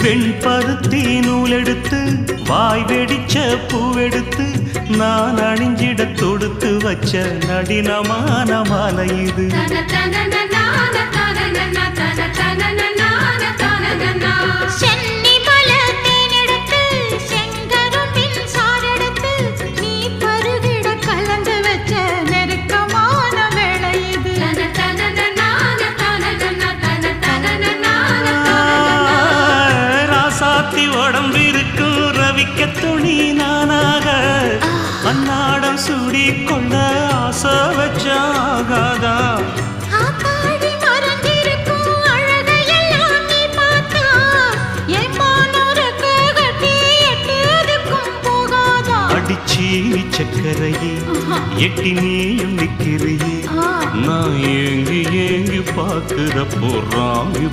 வெண்பருத்தி நூலெடுத்து வாய் வெடிச்ச பூவெடுத்து நான் அணிஞ்சிட தொடுத்து வச்ச நடினமான மாலை இது. உடம்பிருக்கும் ரவிக்க துணி நானாக அன்னாடம் சூடி கொண்ட ஆசை வச்சாகாதா. அடிச்சீனி சக்கரையே எட்டி நீயும் நிக்கிறையே நான் ஏங்கி ஏங்கி பார்க்கிறப்போ ராமி